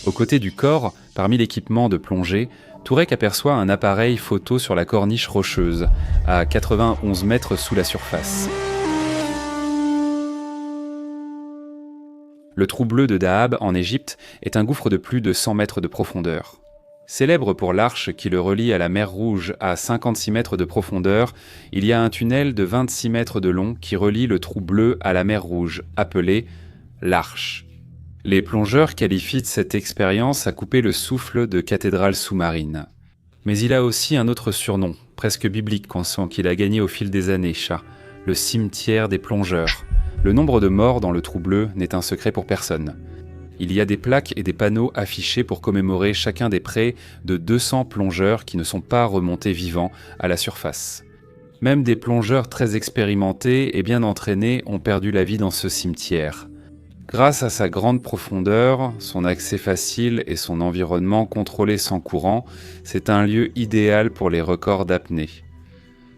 Aux côtés du corps, parmi l'équipement de plongée, Tourec aperçoit un appareil photo sur la corniche rocheuse, à 91 mètres sous la surface. Le trou bleu de Dahab, en Égypte, est un gouffre de plus de 100 mètres de profondeur. Célèbre pour l'arche qui le relie à la mer Rouge à 56 mètres de profondeur, il y a un tunnel de 26 mètres de long qui relie le trou bleu à la mer Rouge, appelé l'Arche. Les plongeurs qualifient cette expérience à couper le souffle de cathédrale sous-marine. Mais il a aussi un autre surnom, presque biblique, qu'il a gagné au fil des années, le cimetière des plongeurs. Le nombre de morts dans le trou bleu n'est un secret pour personne. Il y a des plaques et des panneaux affichés pour commémorer chacun des près de 200 plongeurs qui ne sont pas remontés vivants à la surface. Même des plongeurs très expérimentés et bien entraînés ont perdu la vie dans ce cimetière. Grâce à sa grande profondeur, son accès facile et son environnement contrôlé sans courant, c'est un lieu idéal pour les records d'apnée.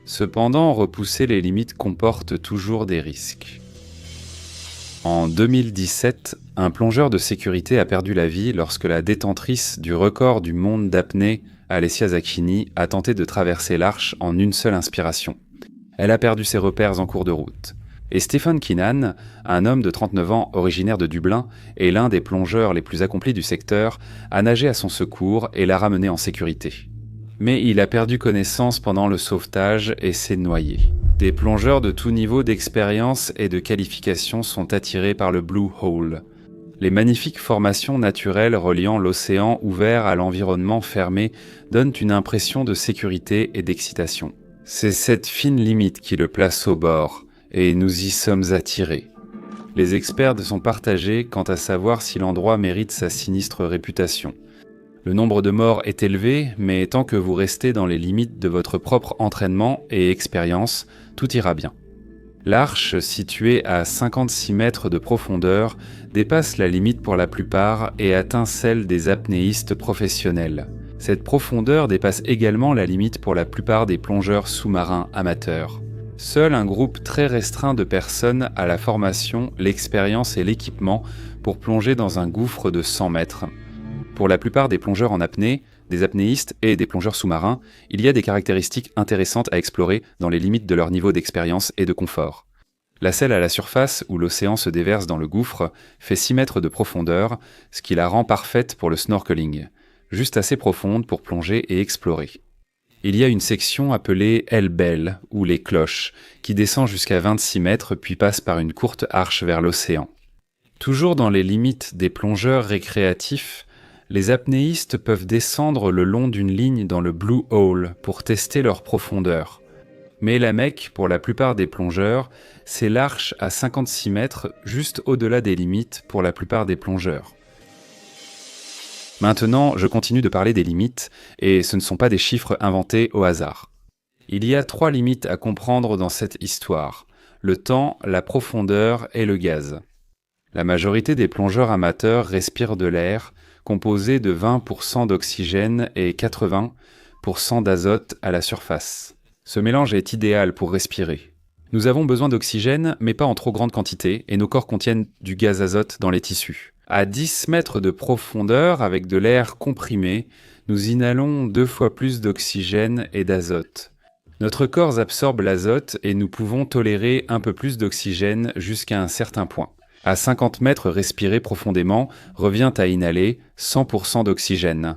Cependant, repousser les limites comporte toujours des risques. En 2017, un plongeur de sécurité a perdu la vie lorsque la détentrice du record du monde d'apnée, Alessia Zecchini, a tenté de traverser l'Arche en une seule inspiration. Elle a perdu ses repères en cours de route. Et Stephen Keenan, un homme de 39 ans originaire de Dublin et l'un des plongeurs les plus accomplis du secteur, a nagé à son secours et l'a ramené en sécurité. Mais il a perdu connaissance pendant le sauvetage et s'est noyé. Des plongeurs de tout niveau d'expérience et de qualification sont attirés par le Blue Hole. Les magnifiques formations naturelles reliant l'océan ouvert à l'environnement fermé donnent une impression de sécurité et d'excitation. C'est cette fine limite qui le place au bord, et nous y sommes attirés. Les experts sont partagés quant à savoir si l'endroit mérite sa sinistre réputation. Le nombre de morts est élevé, mais tant que vous restez dans les limites de votre propre entraînement et expérience, tout ira bien. L'arche, située à 56 mètres de profondeur, dépasse la limite pour la plupart et atteint celle des apnéistes professionnels. Cette profondeur dépasse également la limite pour la plupart des plongeurs sous-marins amateurs. Seul un groupe très restreint de personnes a la formation, l'expérience et l'équipement pour plonger dans un gouffre de 100 mètres. Pour la plupart des plongeurs en apnée, des apnéistes et des plongeurs sous-marins, il y a des caractéristiques intéressantes à explorer dans les limites de leur niveau d'expérience et de confort. La selle à la surface, où l'océan se déverse dans le gouffre, fait 6 mètres de profondeur, ce qui la rend parfaite pour le snorkeling, juste assez profonde pour plonger et explorer. Il y a une section appelée El Bell, ou les cloches, qui descend jusqu'à 26 mètres puis passe par une courte arche vers l'océan. Toujours dans les limites des plongeurs récréatifs, les apnéistes peuvent descendre le long d'une ligne dans le Blue Hole pour tester leur profondeur. Mais la Mecque, pour la plupart des plongeurs, c'est l'arche à 56 mètres, juste au-delà des limites pour la plupart des plongeurs. Maintenant, je continue de parler des limites, et ce ne sont pas des chiffres inventés au hasard. Il y a 3 limites à comprendre dans cette histoire: le temps, la profondeur et le gaz. La majorité des plongeurs amateurs respirent de l'air, composé de 20% d'oxygène et 80% d'azote à la surface. Ce mélange est idéal pour respirer. Nous avons besoin d'oxygène, mais pas en trop grande quantité, et nos corps contiennent du gaz azote dans les tissus. À 10 mètres de profondeur, avec de l'air comprimé, nous inhalons 2 fois plus d'oxygène et d'azote. Notre corps absorbe l'azote et nous pouvons tolérer un peu plus d'oxygène jusqu'à un certain point. À 50 mètres, respirer profondément revient à inhaler 100% d'oxygène.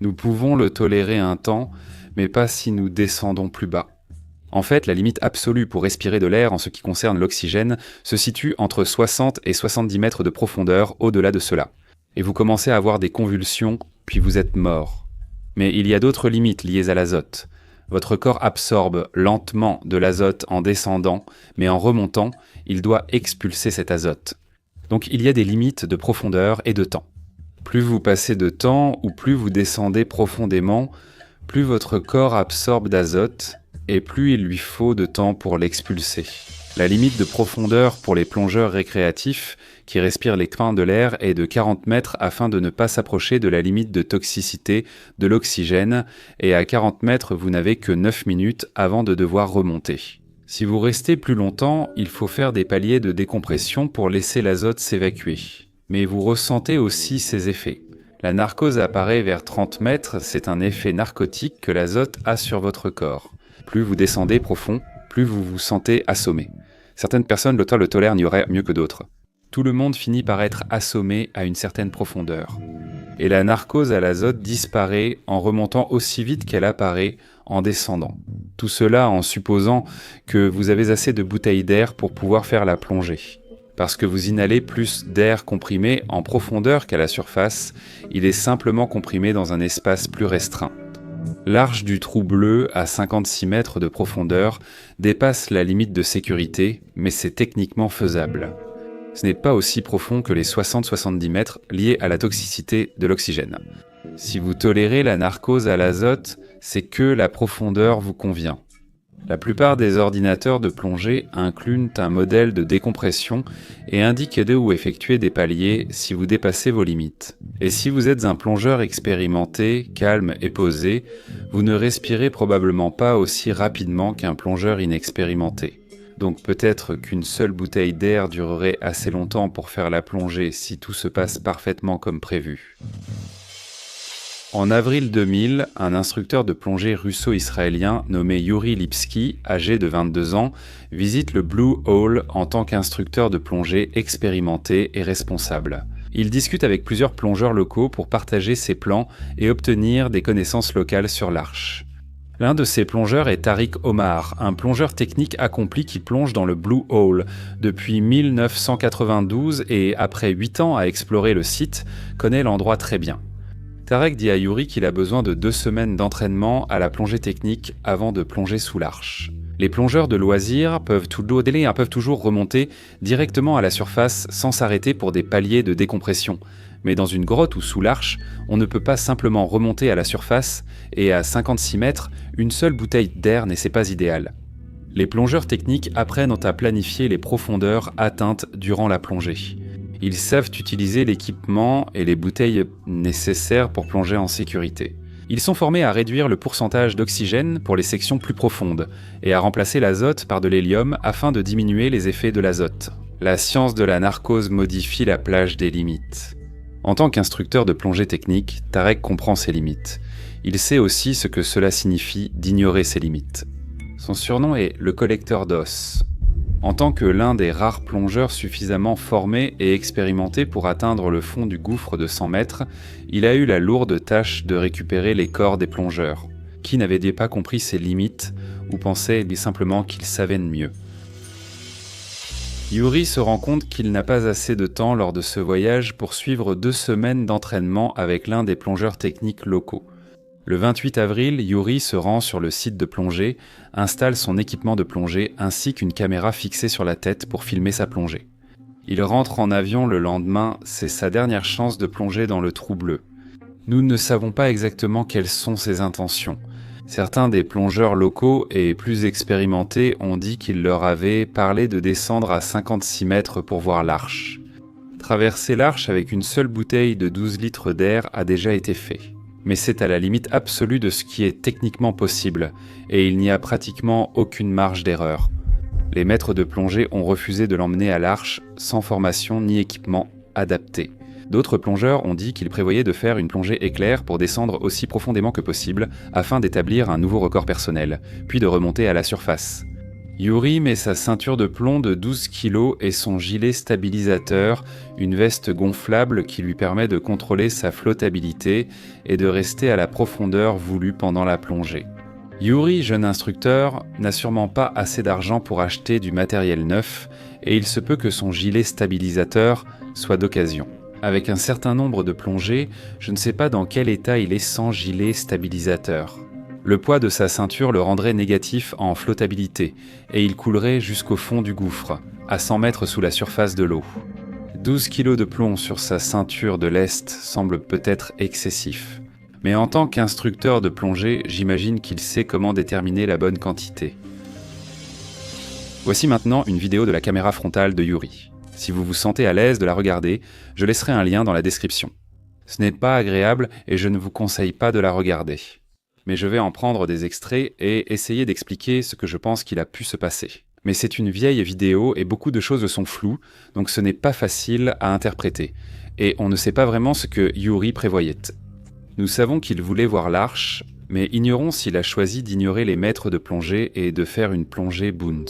Nous pouvons le tolérer un temps, mais pas si nous descendons plus bas. En fait, la limite absolue pour respirer de l'air en ce qui concerne l'oxygène se situe entre 60 et 70 mètres de profondeur au-delà de cela. Et vous commencez à avoir des convulsions, puis vous êtes mort. Mais il y a d'autres limites liées à l'azote. Votre corps absorbe lentement de l'azote en descendant, mais en remontant, il doit expulser cet azote. Donc il y a des limites de profondeur et de temps. Plus vous passez de temps ou plus vous descendez profondément, plus votre corps absorbe d'azote et plus il lui faut de temps pour l'expulser. La limite de profondeur pour les plongeurs récréatifs qui respirent les crins de l'air est de 40 mètres afin de ne pas s'approcher de la limite de toxicité de l'oxygène, et à 40 mètres vous n'avez que 9 minutes avant de devoir remonter. Si vous restez plus longtemps, il faut faire des paliers de décompression pour laisser l'azote s'évacuer. Mais vous ressentez aussi ses effets. La narcose apparaît vers 30 mètres, c'est un effet narcotique que l'azote a sur votre corps. Plus vous descendez profond, plus vous vous sentez assommé. Certaines personnes le tolèrent mieux que d'autres. Tout le monde finit par être assommé à une certaine profondeur. Et la narcose à l'azote disparaît en remontant aussi vite qu'elle apparaît en descendant. Tout cela en supposant que vous avez assez de bouteilles d'air pour pouvoir faire la plongée. Parce que vous inhalez plus d'air comprimé en profondeur qu'à la surface, il est simplement comprimé dans un espace plus restreint. L'arche du trou bleu à 56 mètres de profondeur dépasse la limite de sécurité, mais c'est techniquement faisable. Ce n'est pas aussi profond que les 60-70 mètres liés à la toxicité de l'oxygène. Si vous tolérez la narcose à l'azote, c'est que la profondeur vous convient. La plupart des ordinateurs de plongée incluent un modèle de décompression et indiquent où effectuer des paliers si vous dépassez vos limites. Et si vous êtes un plongeur expérimenté, calme et posé, vous ne respirez probablement pas aussi rapidement qu'un plongeur inexpérimenté. Donc peut-être qu'une seule bouteille d'air durerait assez longtemps pour faire la plongée si tout se passe parfaitement comme prévu. En avril 2000, un instructeur de plongée russo-israélien nommé Yuri Lipski, âgé de 22 ans, visite le Blue Hole en tant qu'instructeur de plongée expérimenté et responsable. Il discute avec plusieurs plongeurs locaux pour partager ses plans et obtenir des connaissances locales sur l'arche. L'un de ces plongeurs est Tariq Omar, un plongeur technique accompli qui plonge dans le Blue Hole depuis 1992 et, après 8 ans à explorer le site, connaît l'endroit très bien. Tarek dit à Yuri qu'il a besoin de 2 semaines d'entraînement à la plongée technique avant de plonger sous l'arche. Les plongeurs de loisirs peuvent toujours remonter directement à la surface sans s'arrêter pour des paliers de décompression. Mais dans une grotte ou sous l'arche, on ne peut pas simplement remonter à la surface et à 56 mètres, une seule bouteille d'air n'est pas idéal. Les plongeurs techniques apprennent à planifier les profondeurs atteintes durant la plongée. Ils savent utiliser l'équipement et les bouteilles nécessaires pour plonger en sécurité. Ils sont formés à réduire le pourcentage d'oxygène pour les sections plus profondes et à remplacer l'azote par de l'hélium afin de diminuer les effets de l'azote. La science de la narcose modifie la plage des limites. En tant qu'instructeur de plongée technique, Tarek comprend ses limites. Il sait aussi ce que cela signifie d'ignorer ses limites. Son surnom est le collecteur d'os. En tant que l'un des rares plongeurs suffisamment formés et expérimentés pour atteindre le fond du gouffre de 100 mètres, il a eu la lourde tâche de récupérer les corps des plongeurs, qui n'avaient pas compris ses limites ou pensaient simplement qu'ils savaient de mieux. Yuri se rend compte qu'il n'a pas assez de temps lors de ce voyage pour suivre 2 semaines d'entraînement avec l'un des plongeurs techniques locaux. Le 28 avril, Yuri se rend sur le site de plongée, installe son équipement de plongée ainsi qu'une caméra fixée sur la tête pour filmer sa plongée. Il rentre en avion le lendemain, c'est sa dernière chance de plonger dans le trou bleu. Nous ne savons pas exactement quelles sont ses intentions. Certains des plongeurs locaux et plus expérimentés ont dit qu'il leur avait parlé de descendre à 56 mètres pour voir l'arche. Traverser l'arche avec une seule bouteille de 12 litres d'air a déjà été fait. Mais c'est à la limite absolue de ce qui est techniquement possible, et il n'y a pratiquement aucune marge d'erreur. Les maîtres de plongée ont refusé de l'emmener à l'arche sans formation ni équipement adapté. D'autres plongeurs ont dit qu'ils prévoyaient de faire une plongée éclair pour descendre aussi profondément que possible afin d'établir un nouveau record personnel, puis de remonter à la surface. Yuri met sa ceinture de plomb de 12 kg et son gilet stabilisateur, une veste gonflable qui lui permet de contrôler sa flottabilité et de rester à la profondeur voulue pendant la plongée. Yuri, jeune instructeur, n'a sûrement pas assez d'argent pour acheter du matériel neuf et il se peut que son gilet stabilisateur soit d'occasion. Avec un certain nombre de plongées, je ne sais pas dans quel état il est sans gilet stabilisateur. Le poids de sa ceinture le rendrait négatif en flottabilité, et il coulerait jusqu'au fond du gouffre, à 100 mètres sous la surface de l'eau. 12 kilos de plomb sur sa ceinture de lest semble peut-être excessif. Mais en tant qu'instructeur de plongée, j'imagine qu'il sait comment déterminer la bonne quantité. Voici maintenant une vidéo de la caméra frontale de Yuri. Si vous vous sentez à l'aise de la regarder, je laisserai un lien dans la description. Ce n'est pas agréable et je ne vous conseille pas de la regarder. Mais je vais en prendre des extraits et essayer d'expliquer ce que je pense qu'il a pu se passer. Mais c'est une vieille vidéo et beaucoup de choses sont floues, donc ce n'est pas facile à interpréter. et on ne sait pas vraiment ce que Yuri prévoyait. Nous savons qu'il voulait voir l'arche, mais ignorons s'il a choisi d'ignorer les maîtres de plongée et de faire une plongée Boons.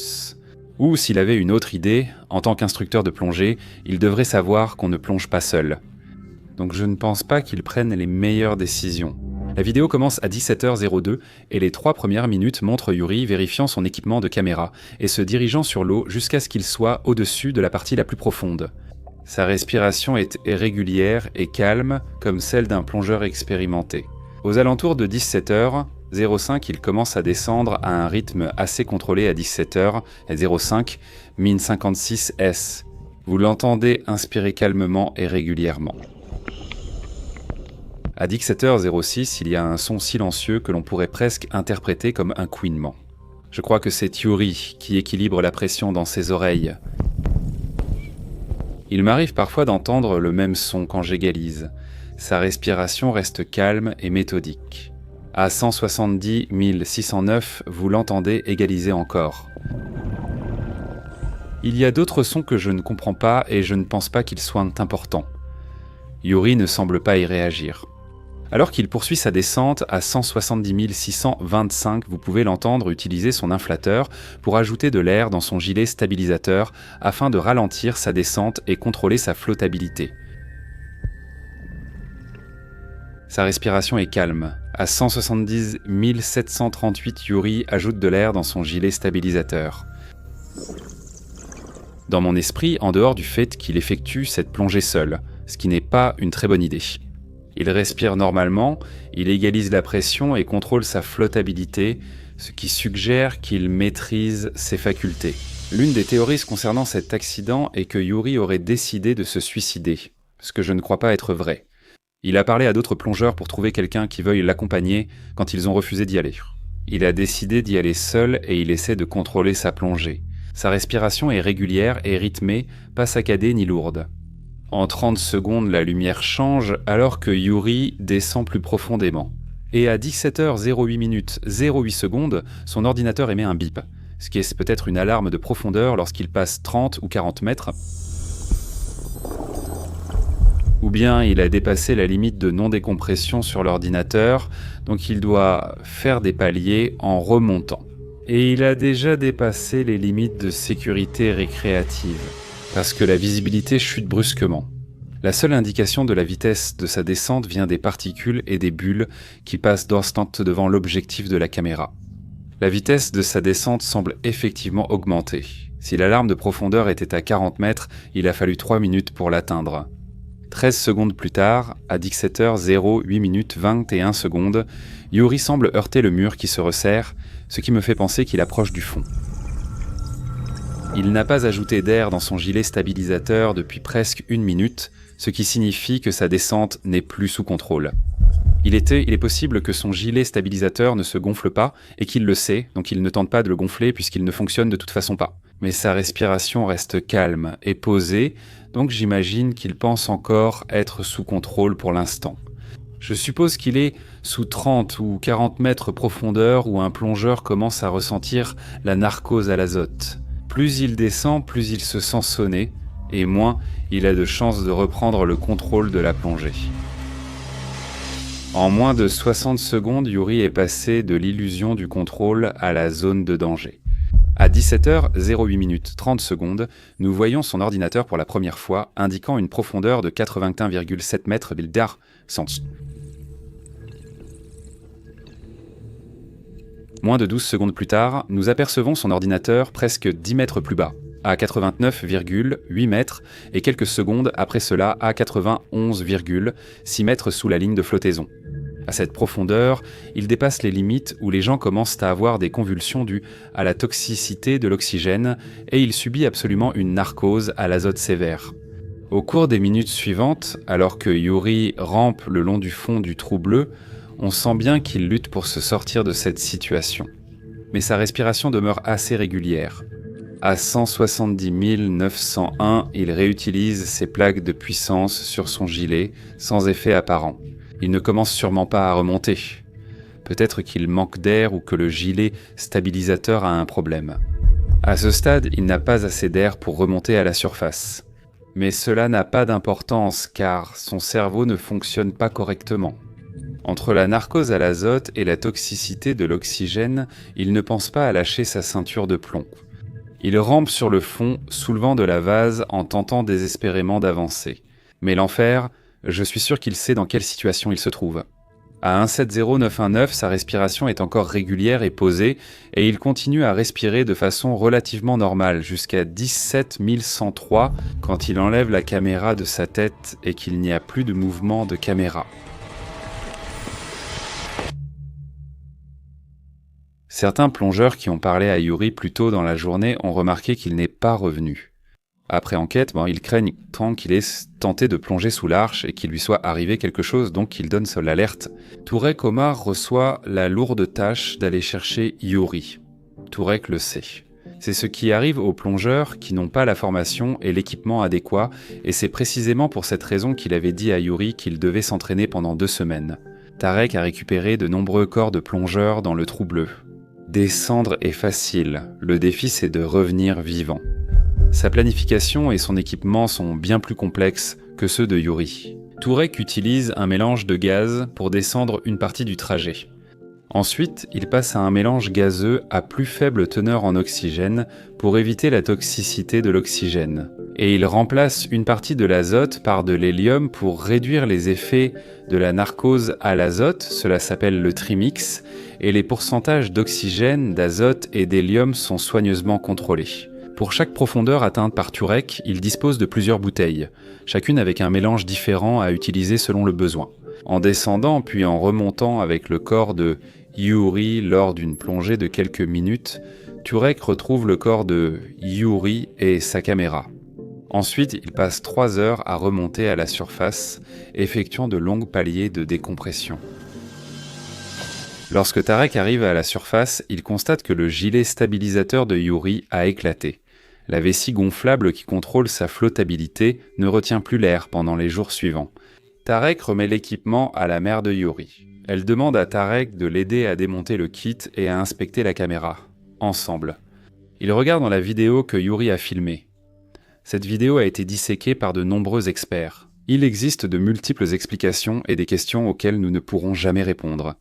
Ou s'il avait une autre idée, en tant qu'instructeur de plongée, il devrait savoir qu'on ne plonge pas seul. Donc je ne pense pas qu'il prenne les meilleures décisions. La vidéo commence à 17h02 et les 3 premières minutes montrent Yuri vérifiant son équipement de caméra et se dirigeant sur l'eau jusqu'à ce qu'il soit au-dessus de la partie la plus profonde. Sa respiration est régulière et calme comme celle d'un plongeur expérimenté. Aux alentours de 17h05, il commence à descendre à un rythme assez contrôlé à 17h05, mine 56 S. Vous l'entendez inspirer calmement et régulièrement. À 17h06, il y a un son silencieux que l'on pourrait presque interpréter comme un couinement. Je crois que c'est Yuri qui équilibre la pression dans ses oreilles. Il m'arrive parfois d'entendre le même son quand j'égalise. Sa respiration reste calme et méthodique. À 170 609, vous l'entendez égaliser encore. Il y a d'autres sons que je ne comprends pas et je ne pense pas qu'ils soient importants. Yuri ne semble pas y réagir. Alors qu'il poursuit sa descente à 170 625, vous pouvez l'entendre utiliser son inflateur pour ajouter de l'air dans son gilet stabilisateur afin de ralentir sa descente et contrôler sa flottabilité. Sa respiration est calme. À 170 738, Yuri ajoute de l'air dans son gilet stabilisateur. Dans mon esprit, en dehors du fait qu'il effectue cette plongée seul, ce qui n'est pas une très bonne idée. Il respire normalement, il égalise la pression et contrôle sa flottabilité, ce qui suggère qu'il maîtrise ses facultés. L'une des théories concernant cet accident est que Yuri aurait décidé de se suicider, ce que je ne crois pas être vrai. Il a parlé à d'autres plongeurs pour trouver quelqu'un qui veuille l'accompagner quand ils ont refusé d'y aller. Il a décidé d'y aller seul et il essaie de contrôler sa plongée. Sa respiration est régulière et rythmée, pas saccadée ni lourde. En 30 secondes, la lumière change alors que Yuri descend plus profondément. Et à 17h08 son ordinateur émet un bip, ce qui est peut-être une alarme de profondeur lorsqu'il passe 30 ou 40 mètres. Ou bien il a dépassé la limite de non-décompression sur l'ordinateur, donc il doit faire des paliers en remontant. Et il a déjà dépassé les limites de sécurité récréative, parce que la visibilité chute brusquement. La seule indication de la vitesse de sa descente vient des particules et des bulles qui passent d'instant devant l'objectif de la caméra. La vitesse de sa descente semble effectivement augmenter. Si l'alarme de profondeur était à 40 mètres, il a fallu 3 minutes pour l'atteindre. 13 secondes plus tard, à 17h08 Yuri semble heurter le mur qui se resserre, ce qui me fait penser qu'il approche du fond. Il n'a pas ajouté d'air dans son gilet stabilisateur depuis presque 1 minute, ce qui signifie que sa descente n'est plus sous contrôle. Il est possible que son gilet stabilisateur ne se gonfle pas et qu'il le sait, donc il ne tente pas de le gonfler puisqu'il ne fonctionne de toute façon pas. Mais sa respiration reste calme et posée, donc j'imagine qu'il pense encore être sous contrôle pour l'instant. Je suppose qu'il est sous 30 ou 40 mètres profondeur où un plongeur commence à ressentir la narcose à l'azote. Plus il descend, plus il se sent sonner, et moins il a de chances de reprendre le contrôle de la plongée. En moins de 60 secondes, Yuri est passé de l'illusion du contrôle à la zone de danger. À 17h08 nous voyons son ordinateur pour la première fois, indiquant une profondeur de 81,7 mètres bildar cent. Moins de 12 secondes plus tard, nous apercevons son ordinateur presque 10 mètres plus bas, à 89,8 mètres, et quelques secondes après cela à 91,6 mètres sous la ligne de flottaison. À cette profondeur, il dépasse les limites où les gens commencent à avoir des convulsions dues à la toxicité de l'oxygène et il subit absolument une narcose à l'azote sévère. Au cours des minutes suivantes, alors que Yuri rampe le long du fond du trou bleu, on sent bien qu'il lutte pour se sortir de cette situation. Mais sa respiration demeure assez régulière. À 170 901, il réutilise ses plaques de puissance sur son gilet, sans effet apparent. Il ne commence sûrement pas à remonter. Peut-être qu'il manque d'air ou que le gilet stabilisateur a un problème. À ce stade, il n'a pas assez d'air pour remonter à la surface. Mais cela n'a pas d'importance car son cerveau ne fonctionne pas correctement. Entre la narcose à l'azote et la toxicité de l'oxygène, il ne pense pas à lâcher sa ceinture de plomb. Il rampe sur le fond, soulevant de la vase en tentant désespérément d'avancer. Mais l'enfer, je suis sûr qu'il sait dans quelle situation il se trouve. À 170919, sa respiration est encore régulière et posée, et il continue à respirer de façon relativement normale, jusqu'à 17103 quand il enlève la caméra de sa tête et qu'il n'y a plus de mouvement de caméra. Certains plongeurs qui ont parlé à Yuri plus tôt dans la journée ont remarqué qu'il n'est pas revenu. Après enquête, ils craignent tant qu'il ait tenté de plonger sous l'arche et qu'il lui soit arrivé quelque chose, donc ils donnent l'alerte. Turek Omar reçoit la lourde tâche d'aller chercher Yuri. Turek le sait. C'est ce qui arrive aux plongeurs qui n'ont pas la formation et l'équipement adéquat, et c'est précisément pour cette raison qu'il avait dit à Yuri qu'il devait s'entraîner pendant 2 semaines. Tarek a récupéré de nombreux corps de plongeurs dans le trou bleu. Descendre est facile, le défi c'est de revenir vivant. Sa planification et son équipement sont bien plus complexes que ceux de Yuri. Turek utilise un mélange de gaz pour descendre une partie du trajet. Ensuite, il passe à un mélange gazeux à plus faible teneur en oxygène pour éviter la toxicité de l'oxygène. Et il remplace une partie de l'azote par de l'hélium pour réduire les effets de la narcose à l'azote, cela s'appelle le trimix, et les pourcentages d'oxygène, d'azote et d'hélium sont soigneusement contrôlés. Pour chaque profondeur atteinte par Turek, il dispose de plusieurs bouteilles, chacune avec un mélange différent à utiliser selon le besoin. En descendant puis en remontant avec le corps de Yuri lors d'une plongée de quelques minutes, Turek retrouve le corps de Yuri et sa caméra. Ensuite, il passe 3 heures à remonter à la surface, effectuant de longues paliers de décompression. Lorsque Tarek arrive à la surface, il constate que le gilet stabilisateur de Yuri a éclaté. La vessie gonflable qui contrôle sa flottabilité ne retient plus l'air pendant les jours suivants. Tarek remet l'équipement à la mère de Yuri. Elle demande à Tarek de l'aider à démonter le kit et à inspecter la caméra. Ensemble. Ils regardent la vidéo que Yuri a filmée. Cette vidéo a été disséquée par de nombreux experts. Il existe de multiples explications et des questions auxquelles nous ne pourrons jamais répondre.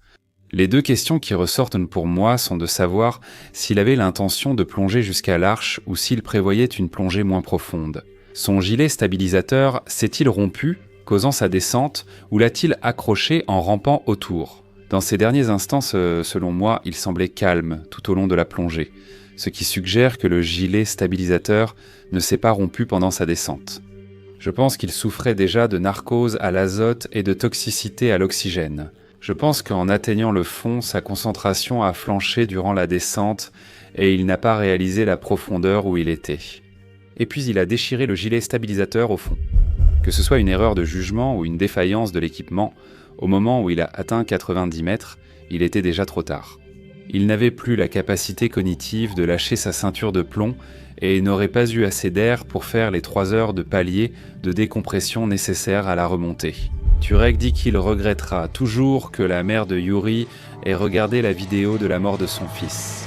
Les 2 questions qui ressortent pour moi sont de savoir s'il avait l'intention de plonger jusqu'à l'arche ou s'il prévoyait une plongée moins profonde. Son gilet stabilisateur s'est-il rompu, causant sa descente, ou l'a-t-il accroché en rampant autour ? Dans ces derniers instants, selon moi, il semblait calme tout au long de la plongée, ce qui suggère que le gilet stabilisateur ne s'est pas rompu pendant sa descente. Je pense qu'il souffrait déjà de narcose à l'azote et de toxicité à l'oxygène. Je pense qu'en atteignant le fond, sa concentration a flanché durant la descente et il n'a pas réalisé la profondeur où il était. Et puis il a déchiré le gilet stabilisateur au fond. Que ce soit une erreur de jugement ou une défaillance de l'équipement, au moment où il a atteint 90 mètres, il était déjà trop tard. Il n'avait plus la capacité cognitive de lâcher sa ceinture de plomb et n'aurait pas eu assez d'air pour faire les 3 heures de palier de décompression nécessaires à la remontée. Turek dit qu'il regrettera toujours que la mère de Yuri ait regardé la vidéo de la mort de son fils.